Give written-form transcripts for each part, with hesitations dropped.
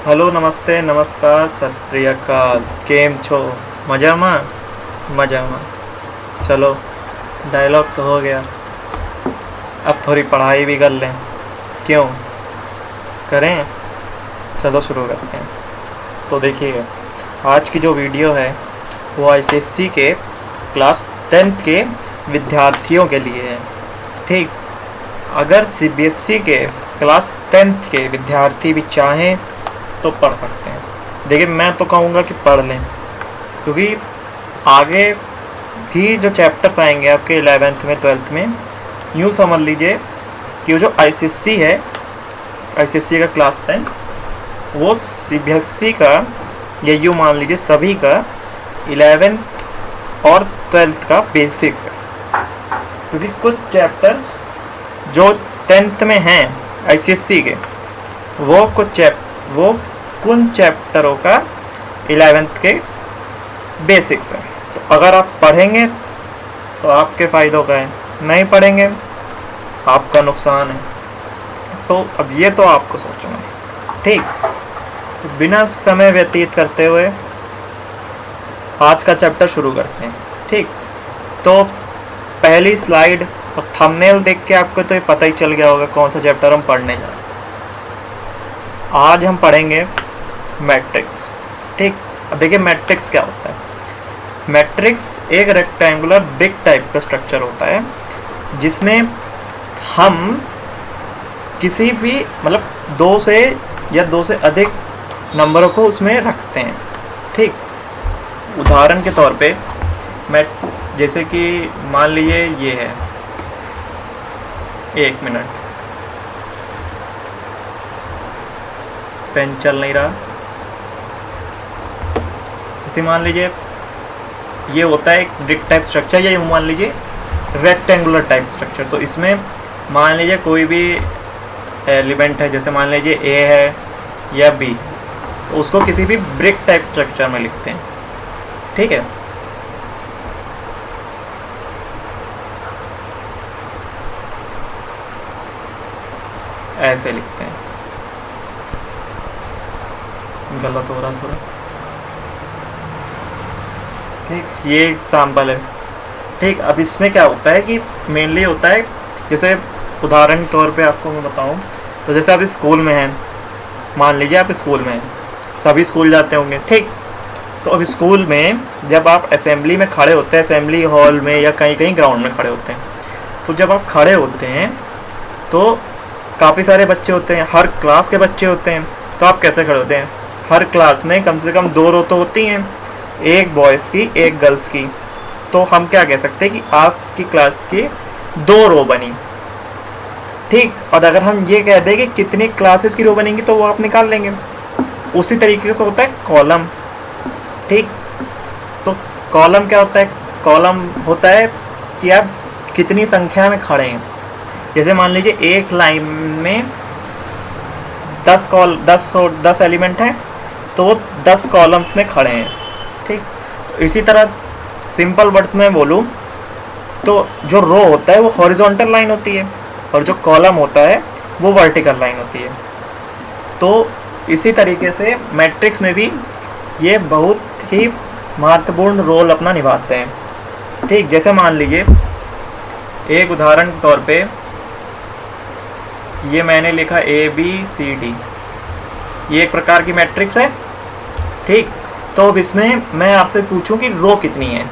Hello नमस्ते नमस्कार सत श्री अकाल। केम छो? मजामा। चलो, डायलॉग तो हो गया, अब थोड़ी पढ़ाई भी कर लें। क्यों करें? चलो शुरू करते हैं। तो देखिए, आज की जो वीडियो है वो आईसीएससी के क्लास 10th के विद्यार्थियों के लिए है। ठीक, अगर सीबीएसई के क्लास 10th के विद्यार्थी भी चाहें तो पढ़ सकते हैं। देखिए, मैं तो कहूँगा कि पढ़ लें, क्योंकि आगे भी जो चैप्टर्स आएंगे आपके 11th में 12th में, यूँ समझ लीजिए कि वो जो आईसीएससी है, आईसीएससी का क्लास 10 वो सीबीएसई का, या यूँ मान लीजिए सभी का 11th और 12th का बेसिक्स है। क्योंकि कुछ चैप्टर्स जो 10th में हैं आईसीएससी के, वो कुछ चैप्टरों का 11th के बेसिक्स है। तो अगर आप पढ़ेंगे तो आपके फ़ायदों का है, नहीं पढ़ेंगे आपका नुकसान है। तो अब ये तो आपको सोचना है। ठीक, तो बिना समय व्यतीत करते हुए आज का चैप्टर शुरू करते हैं। ठीक, तो पहली स्लाइड और थंबनेल देख के आपको तो ये पता ही चल गया होगा कौन सा चैप्टर हम पढ़ने जा रहे हैं। आज हम पढ़ेंगे मैट्रिक्स। ठीक, अब देखिए मैट्रिक्स क्या होता है। मैट्रिक्स एक रेक्टेंगुलर बिग टाइप का स्ट्रक्चर होता है, जिसमें हम किसी भी मतलब दो से या दो से अधिक नंबरों को उसमें रखते हैं। ठीक, उदाहरण के तौर पे मैं जैसे कि मान लीजिए ये है, एक मिनट, पेन चल नहीं रहा। इसे मान लीजिए ये होता है एक ब्रिक टाइप स्ट्रक्चर, या मान लीजिए रेक्टेंगुलर टाइप स्ट्रक्चर। तो इसमें मान लीजिए कोई भी एलिमेंट है, जैसे मान लीजिए ए है या बी, तो उसको किसी भी ब्रिक टाइप स्ट्रक्चर में लिखते हैं। ठीक है, ऐसे लिखते हैं। गलत हो रहा थोड़ा। ठीक, ये एग्जाम्पल है। ठीक, अब इसमें क्या होता है कि मेनली होता है, जैसे उदाहरण के तौर पे आपको मैं बताऊं, तो जैसे आप स्कूल में हैं, मान लीजिए आप स्कूल में हैं, सभी स्कूल जाते होंगे। ठीक, तो अब स्कूल में जब आप असेंबली में खड़े होते हैं, असेंबली हॉल में या कहीं कहीं ग्राउंड में खड़े होते हैं, तो जब आप खड़े होते हैं तो काफ़ी सारे बच्चे होते हैं, हर क्लास के बच्चे होते हैं। तो आप कैसे खड़े होते हैं? हर क्लास में कम से कम 2 रो तो होती हैं, एक बॉयज़ की एक गर्ल्स की। तो हम क्या कह सकते हैं कि आपकी क्लास की 2 रो बनी। ठीक, और अगर हम ये कह दें कि कितनी क्लासेस की रो बनेंगी, तो वो आप निकाल लेंगे। उसी तरीके से होता है कॉलम। ठीक, तो कॉलम क्या होता है? कॉलम होता है कि आप कितनी संख्या में खड़े हैं। जैसे मान लीजिए एक लाइन में 10 एलिमेंट हैं, तो वो 10 कॉलम्स में खड़े हैं। ठीक, तो इसी तरह सिंपल वर्ड्स में बोलूँ तो जो रो होता है वो हॉरिजॉन्टल लाइन होती है, और जो कॉलम होता है वो वर्टिकल लाइन होती है। तो इसी तरीके से मैट्रिक्स में भी ये बहुत ही महत्वपूर्ण रोल अपना निभाते हैं। ठीक, जैसे मान लीजिए एक उदाहरण के तौर पे ये मैंने लिखा ABCD, ये एक प्रकार की मैट्रिक्स है। ठीक, तो अब इसमें मैं आपसे पूछूं कि रो कितनी है,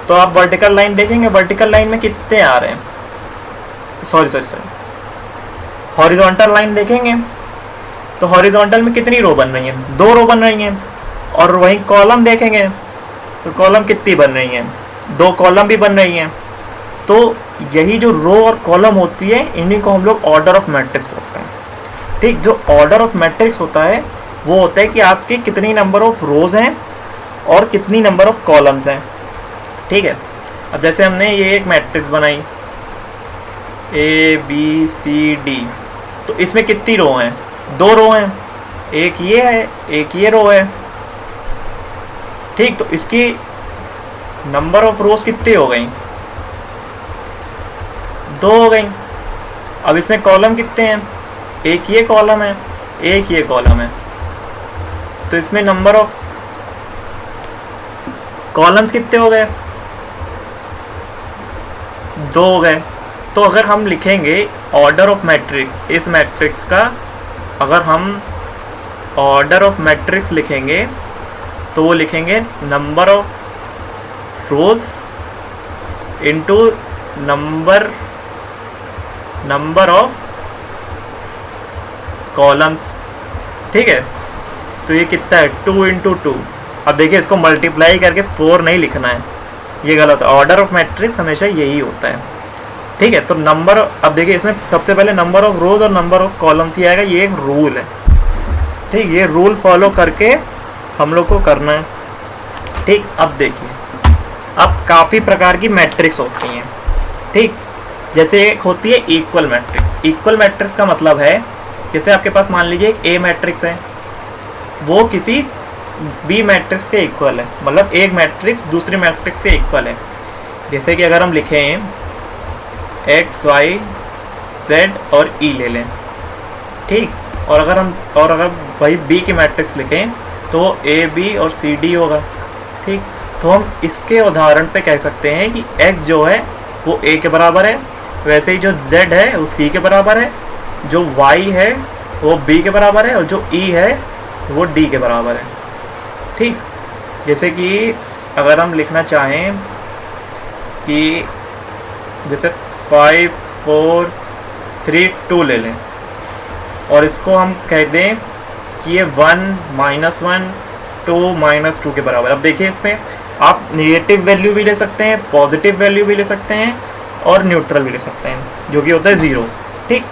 तो आप वर्टिकल लाइन देखेंगे, वर्टिकल लाइन में कितने आ रहे हैं, सॉरी हॉरिजॉन्टल लाइन देखेंगे, तो हॉरिजॉन्टल में कितनी रो बन रही हैं? 2 रो बन रही हैं। और वहीं कॉलम देखेंगे तो कॉलम कितनी बन रही हैं? 2 कॉलम भी बन रही हैं। तो यही जो रो और कॉलम होती है, इन्हीं को हम लोग ऑर्डर ऑफ मैट्रिक्स बोलते हैं। ठीक, जो ऑर्डर ऑफ मैट्रिक्स होता है वो होता है कि आपके कितनी नंबर ऑफ रोज हैं और कितनी नंबर ऑफ कॉलम्स हैं। ठीक है, अब जैसे हमने ये एक मैट्रिक्स बनाई ABCD, तो इसमें कितनी रो हैं? 2 रो हैं, एक ये है एक ये रो है। ठीक, तो इसकी नंबर ऑफ रोज कितनी हो गई? 2 हो गई। अब इसमें कॉलम कितने हैं? एक ये कॉलम है एक ये कॉलम है। तो इसमें नंबर ऑफ कॉलम्स कितने हो गए? 2 हो गए। तो अगर हम लिखेंगे ऑर्डर ऑफ मैट्रिक्स, इस मैट्रिक्स का अगर हम ऑर्डर ऑफ मैट्रिक्स लिखेंगे तो वो लिखेंगे number of rose into number of columns. ठीक है, तो ये कितना है? 2 इंटू 2। अब देखिए इसको मल्टीप्लाई करके 4 नहीं लिखना है, ये गलत है। ऑर्डर ऑफ मैट्रिक्स हमेशा यही होता है। ठीक है, तो नंबर, अब देखिए इसमें सबसे पहले नंबर ऑफ रोज और नंबर ऑफ कॉलम्स ही आएगा, ये एक रूल है। ठीक, ये रूल फॉलो करके हम लोग को करना है। ठीक, अब देखिए अब काफ़ी प्रकार की मैट्रिक्स होती हैं। ठीक, जैसे एक होती है इक्वल मैट्रिक्स। इक्वल मैट्रिक्स का मतलब है जैसे आपके पास मान लीजिए एक ए मैट्रिक्स है, वो किसी बी मैट्रिक्स के इक्वल है, मतलब एक मैट्रिक्स दूसरी मैट्रिक्स के इक्वल है। जैसे कि अगर हम लिखें एक्स वाई जेड और ई ले लें, ठीक, और अगर वही बी की मैट्रिक्स लिखें तो ए बी और सी डी होगा। ठीक, तो हम इसके उदाहरण पे कह सकते हैं कि x जो है वो a के बराबर है, वैसे ही जो z है वो c के बराबर है, जो y है वो b के बराबर है और जो e है वो d के बराबर है। ठीक, जैसे कि अगर हम लिखना चाहें कि जैसे 5 4 3 2 ले लें और इसको हम कह दें कि ये 1 -1 2 -2 के बराबर। अब देखिए इसमें आप नेगेटिव वैल्यू भी ले सकते हैं, पॉजिटिव वैल्यू भी ले सकते हैं और न्यूट्रल भी ले सकते हैं, जो कि होता है 0। ठीक,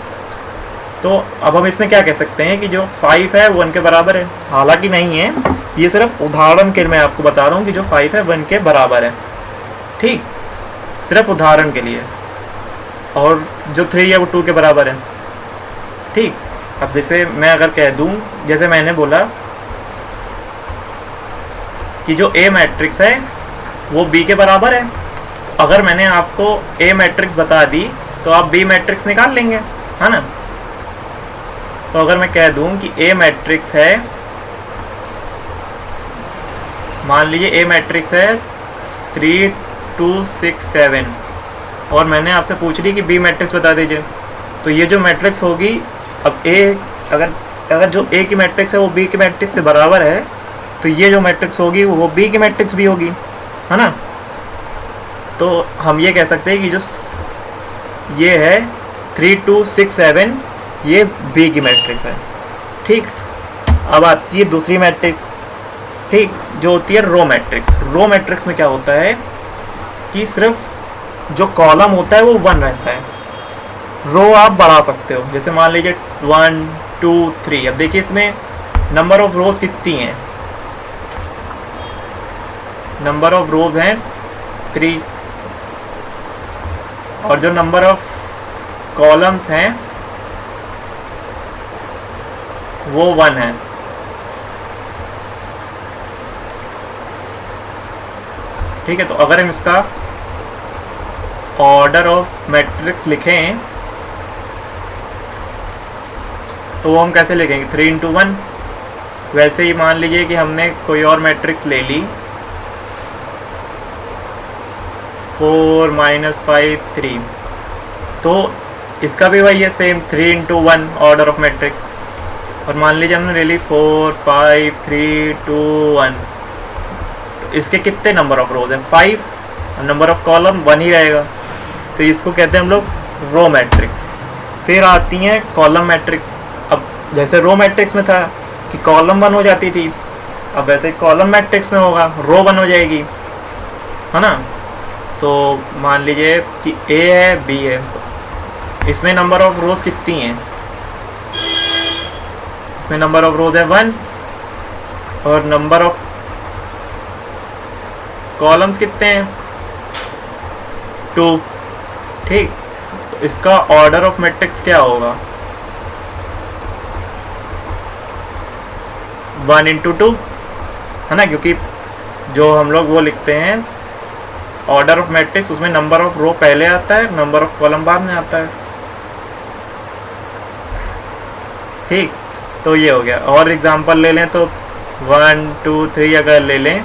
तो अब हम इसमें क्या कह सकते हैं कि जो 5 है वो 1 के बराबर है, हालांकि नहीं है, ये सिर्फ उदाहरण के लिए मैं आपको बता रहा हूँ कि जो 5 है 1 के बराबर है। ठीक, सिर्फ उदाहरण के लिए। और जो 3 है वो 2 के बराबर है। ठीक, अब जैसे मैं अगर कह दूँ, जैसे मैंने बोला कि जो ए मैट्रिक्स है वो बी के बराबर है, तो अगर मैंने आपको ए मैट्रिक्स बता दी तो आप बी मैट्रिक्स निकाल लेंगे, है ना। तो अगर मैं कह दूं कि ए मैट्रिक्स है, मान लीजिए ए मैट्रिक्स है 3 2 6 7 और मैंने आपसे पूछ ली कि बी मैट्रिक्स बता दीजिए, तो ये जो मैट्रिक्स होगी, अब ए अगर जो ए की मैट्रिक्स है वो बी की मैट्रिक्स से बराबर है, तो ये जो मैट्रिक्स होगी वो बी की मैट्रिक्स भी होगी, है ना। तो हम ये कह सकते हैं कि जो ये है 3 2 6 7 ये बी की मैट्रिक्स है। ठीक, अब आती है दूसरी मैट्रिक्स, ठीक, जो होती है रो मैट्रिक्स। रो मैट्रिक्स में क्या होता है कि सिर्फ जो कॉलम होता है वो 1 रहता है, रो आप बढ़ा सकते हो। जैसे मान लीजिए 1 2 3। अब देखिए इसमें नंबर ऑफ रोज कितनी हैं, नंबर ऑफ रोज हैं 3 और जो नंबर ऑफ कॉलम्स हैं वो 1 है। ठीक है, तो अगर हम इसका ऑर्डर ऑफ मैट्रिक्स लिखें तो वो हम कैसे लिखेंगे? 3 × 1। वैसे ही मान लीजिए कि हमने कोई और मैट्रिक्स ले ली, 4 -5 3, तो इसका भी वही है सेम, 3 × 1 ऑर्डर ऑफ मैट्रिक्स। और मान लीजिए हमने ले ली 4 5 3 2 1, तो इसके कितने नंबर ऑफ रोज हैं? 5, और नंबर ऑफ कॉलम 1 ही रहेगा, तो इसको कहते हैं हम लोग रो मैट्रिक्स। फिर आती हैं कॉलम मैट्रिक्स। अब जैसे रो मैट्रिक्स में था कि कॉलम 1 हो जाती थी, अब वैसे कॉलम मैट्रिक्स में होगा, रो 1 हो जाएगी, है ना। तो मान लीजिए कि ए है बी है, इसमें नंबर ऑफ रोज कितनी हैं? इसमें नंबर ऑफ रोज है 1 और नंबर ऑफ कॉलम्स कितने हैं? 2। ठीक, तो इसका ऑर्डर ऑफ मैट्रिक्स क्या होगा? 1 × 2, है ना, क्योंकि जो हम लोग वो लिखते हैं ऑर्डर ऑफ मैट्रिक्स, उसमें नंबर ऑफ रो पहले आता है, नंबर ऑफ कॉलम बाद में आता है। ठीक, तो ये हो गया। और एग्जांपल ले लें तो 1 2 3 अगर ले लें,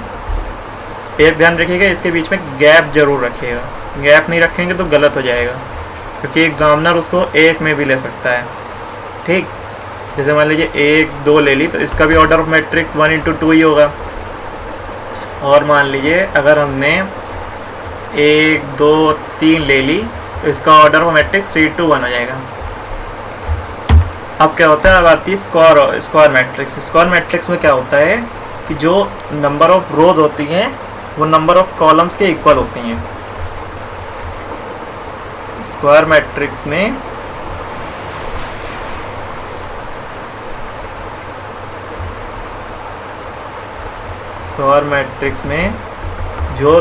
एक ध्यान रखिएगा इसके बीच में गैप जरूर रखिएगा, गैप नहीं रखेंगे तो गलत हो जाएगा, क्योंकि एग्जामिनर उसको एक में भी ले सकता है। ठीक, जैसे मान लीजिए 1 2 ले ली तो इसका भी ऑर्डर ऑफ मैट्रिक्स 1 इंटू 2 ही होगा। और मान लीजिए अगर हमने 1 2 3 ले ली तो इसका ऑर्डर ऑफ मैट्रिक्स 3 2 1 हो जाएगा। अब क्या होता है, अब आती है स्क्वायर मैट्रिक्स। स्क्वायर मैट्रिक्स में क्या होता है कि जो नंबर ऑफ रोज होती हैं वो नंबर ऑफ कॉलम्स के इक्वल होती हैं। स्क्वायर मैट्रिक्स में जो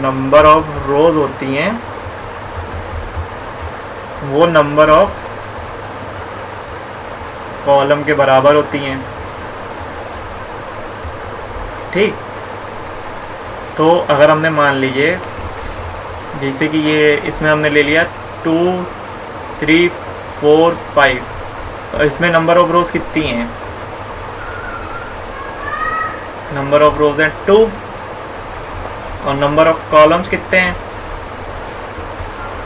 नंबर ऑफ रोज होती हैं वो नंबर ऑफ कॉलम के बराबर होती हैं। ठीक, तो अगर हमने मान लीजिए जैसे कि ये इसमें हमने ले लिया 2 3 4 5, तो इसमें नंबर ऑफ रोज कितनी हैं? नंबर ऑफ रोज हैं 2 और नंबर ऑफ कॉलम्स कितने हैं?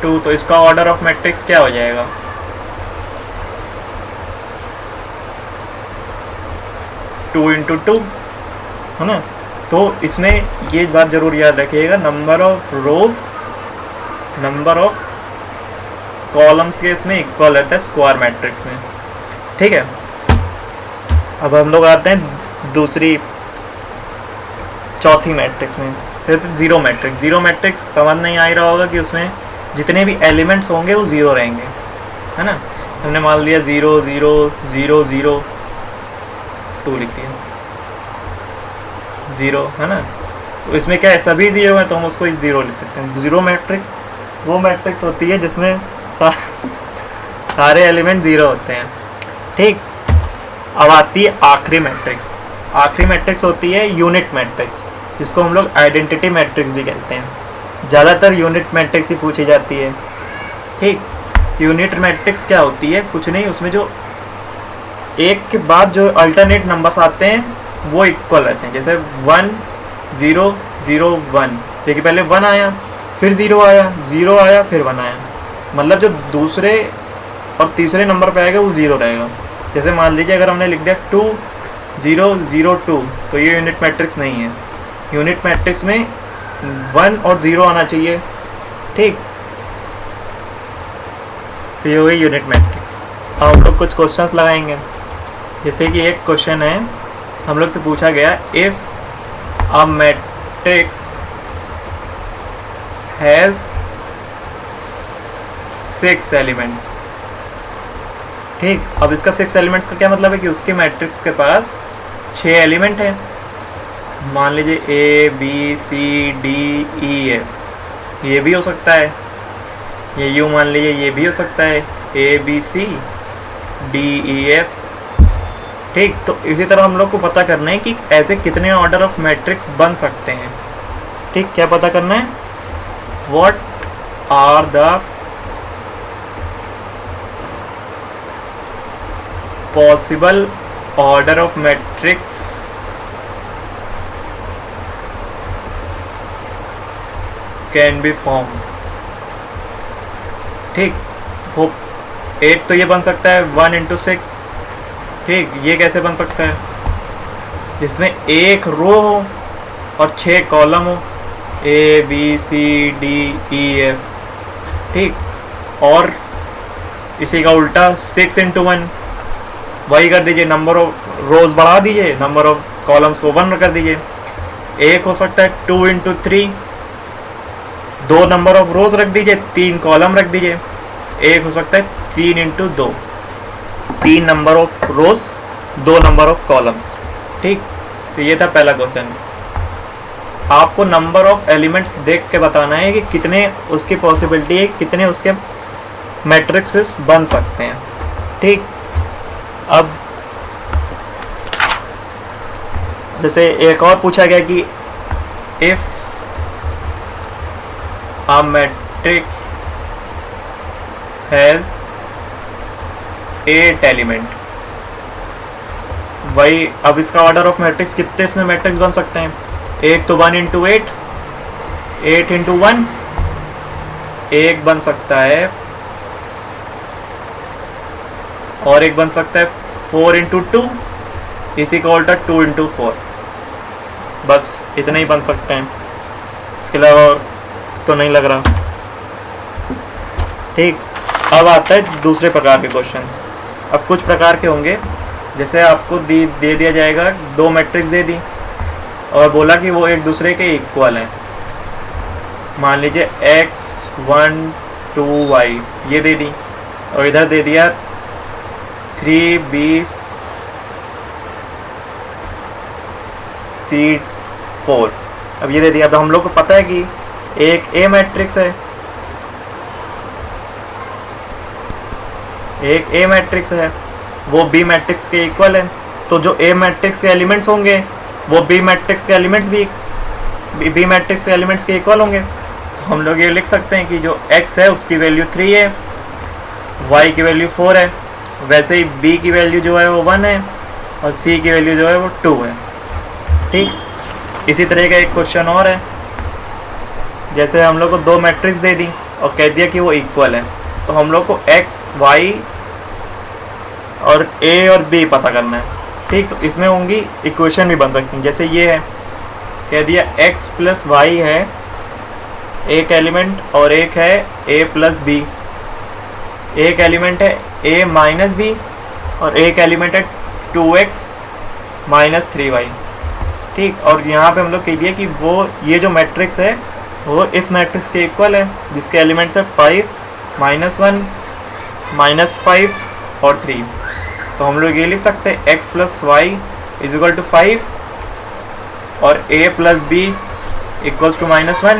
2। तो इसका ऑर्डर ऑफ मैट्रिक्स क्या हो जाएगा? टू इंटू 2 है ना। तो इसमें ये बात जरूर याद रखिएगा, number of rose number of columns के इसमें इक्वल रहता है स्क्वायर मैट्रिक्स में। ठीक है, अब हम लोग आते हैं दूसरी चौथी मैट्रिक्स में, फिर तो जीरो मैट्रिक्स। जीरो मैट्रिक्स समझ नहीं आ रहा होगा कि उसमें जितने भी एलिमेंट्स होंगे वो ज़ीरो रहेंगे, है ना। हमने मान लिया 0 0 0 0 2 लिख दिया 0, है ना। तो इसमें क्या है, सभी ज़ीरो है तो हम उसको 0 लिख सकते हैं। जीरो मैट्रिक्स वो मैट्रिक्स होती है जिसमें सारे एलिमेंट 0 होते हैं। ठीक, अब आती है आखिरी मैट्रिक्स। आखिरी मैट्रिक्स होती है यूनिट मैट्रिक्स, जिसको हम लोग आइडेंटिटी मैट्रिक्स भी कहते हैं। ज़्यादातर यूनिट मैट्रिक्स ही पूछी जाती है। ठीक, यूनिट मैट्रिक्स क्या होती है? कुछ नहीं, उसमें जो एक के बाद जो अल्टरनेट नंबर्स आते हैं वो इक्वल रहते हैं। जैसे 1 0 0 1, देखिए पहले 1 आया, फिर 0 आया, 0 आया, फिर 1 आया, मतलब जो दूसरे और तीसरे नंबर पे आएगा वो 0 रहेगा। जैसे मान लीजिए अगर हमने लिख दिया 2 0 0 2, तो ये यूनिट मैट्रिक्स नहीं है। यूनिट मैट्रिक्स में 1 और 0 आना चाहिए। ठीक, तो ये हो गई यूनिट मैट्रिक्स। अब हम लोग कुछ क्वेश्चंस लगाएंगे। जैसे कि एक क्वेश्चन है, हम लोग से पूछा गया if a matrix has 6 elements. ठीक, अब इसका 6 एलिमेंट्स का क्या मतलब है कि उसके मैट्रिक्स के पास 6 एलिमेंट हैं। मान लीजिए A B C D E F, ये भी हो सकता है। ये यूँ मान लीजिए ये भी हो सकता है A B C D E F। ठीक, तो इसी तरह हम लोग को पता करना है कि ऐसे कितने ऑर्डर ऑफ मैट्रिक्स बन सकते हैं। ठीक, क्या पता करना है? What are the possible order of matrix can be form. ठीक, वो एक तो ये बन सकता है 1 इंटू 6। ठीक, ये कैसे बन सकता है? जिसमें एक रो हो और 6 कॉलम हो, A B C D E F। ठीक, और इसी का उल्टा 6 इंटू 1, वही कर दीजिए, नंबर ऑफ रोज बढ़ा दीजिए, नंबर ऑफ कॉलम्स को 1 कर दीजिए। एक हो सकता है 2 इंटू 3, 2 नंबर ऑफ रोज रख दीजिए, 3 कॉलम रख दीजिए। एक हो सकता है 3 into 2, 3 number of rose, 2 number of columns. ठीक, तो ये था पहला क्वेश्चन। आपको नंबर ऑफ एलिमेंट्स देख के बताना है कि कितने उसकी पॉसिबिलिटी है, कितने उसके मैट्रिक्सेस बन सकते हैं। ठीक, अब जैसे एक और पूछा गया कि if a matrix has 8 element वही अब इसका ऑर्डर ऑफ मैट्रिक्स कितने इसमें मैट्रिक्स बन सकते हैं? एक तो 1 इंटू 8, 8 इंटू 1, एक बन सकता है, और एक बन सकता है 4 into 2 is equal to 2 into 4। बस इतने ही बन सकते हैं, इसके अलावा और तो नहीं लग रहा। ठीक, अब आता है दूसरे प्रकार के क्वेश्चंस। अब कुछ प्रकार के होंगे, जैसे आपको दे दिया जाएगा, दो मैट्रिक्स दे दी और बोला कि वो एक दूसरे के इक्वल हैं। मान लीजिए x 1 2 y ये दे दी, और इधर दे दिया 3b c 4। अब ये दे दिया। अब हम लोग को पता है कि एक a मैट्रिक्स है, एक a मैट्रिक्स है, वो b मैट्रिक्स के इक्वल है। तो जो a मैट्रिक्स के एलिमेंट्स होंगे वो b मैट्रिक्स के एलिमेंट्स भी b मैट्रिक्स के एलिमेंट्स के इक्वल होंगे। तो हम लोग ये लिख सकते हैं कि जो x है उसकी वैल्यू 3 है, y की वैल्यू 4 है, वैसे ही b की वैल्यू जो है वो 1 है, और c की वैल्यू जो है वो 2 है। ठीक, इसी तरह का एक क्वेश्चन और है, जैसे हम लोग को दो मैट्रिक्स दे दी और कह दिया कि वो इक्वल है। तो हम लोग को x y और a और b पता करना है। ठीक, तो इसमें होंगी इक्वेशन भी बन सकती हैं, जैसे ये है, कह दिया x प्लस वाई है एक एलिमेंट, और एक है a प्लस बी। एक एलिमेंट है a माइनस बी, और एक एलिमेंट है 2x माइनस 3y। ठीक, और यहाँ पे हम लोग कह दिया कि वो ये जो मैट्रिक्स है वो इस मैट्रिक्स के इक्वल है, जिसके एलिमेंट्स है 5 माइनस 1 माइनस 5 और 3। तो हम लोग ये लिख सकते हैं x plus y is equal to 5 और a plus b equals to minus 1,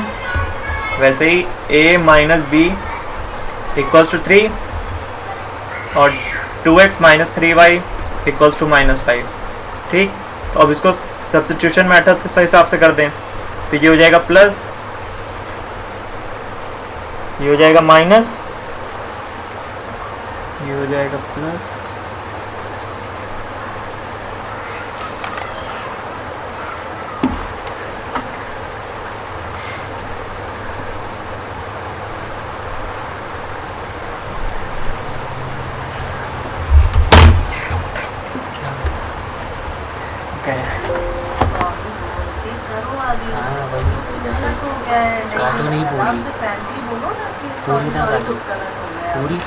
वैसे ही a minus b equals to 3 और 2x minus 3y equals to minus 5। ठीक, तो अब इसको सब्स्टिट्यूशन मेथड के हिसाब से कर दें, तो ये हो जाएगा प्लस, ये हो जाएगा माइनस, ये हो जाएगा प्लस, पूरी